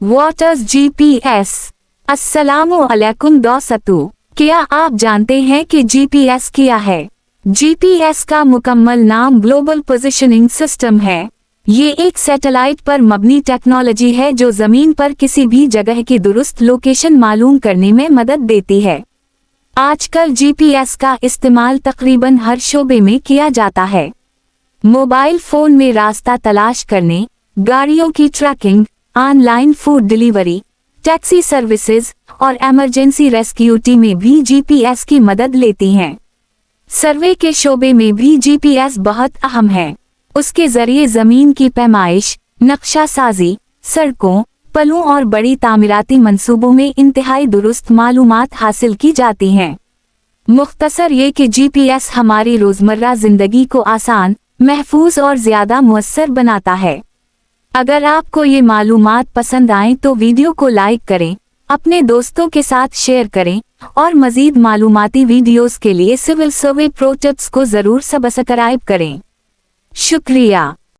What is GPS? अस्सलामुअलैकुम दोस्तों, क्या आप जानते हैं कि GPS क्या है? GPS का मुकम्मल नाम ग्लोबल पोजिशनिंग सिस्टम है। ये एक सैटेलाइट पर मबनी टेक्नोलॉजी है जो जमीन पर किसी भी जगह की दुरुस्त लोकेशन मालूम करने में मदद देती है। आजकल GPS का इस्तेमाल तकरीबन हर शोबे में किया जाता है। मोबाइल फोन में रास्ता तलाश करने, गाड़ियों की tracking, online food delivery, taxi services और इमरजेंसी रेस्क्यू टीमें भी GPS की मदद लेती हैं। सर्वे के शोबे में भी GPS बहुत अहम है। उसके जरिए जमीन की पैमाइश, नक्शा साजी, सड़कों, पुलों और बड़ी तामीराती मंसूबों में इंतहाई दुरुस्त मालूमात हासिल की जाती हैं। मुख्तसर ये कि GPS हमारी रोजमर्रा जिंदगी को आसान, महफूज और ज्यादा मुयस्सर बनाता है। अगर आपको ये मालूमात पसंद आए तो वीडियो को लाइक करें, अपने दोस्तों के साथ शेयर करें और मजीद मालूमाती वीडियोस के लिए सिविल सर्वे प्रो टिप्स को जरूर सब्सक्राइब करें। शुक्रिया।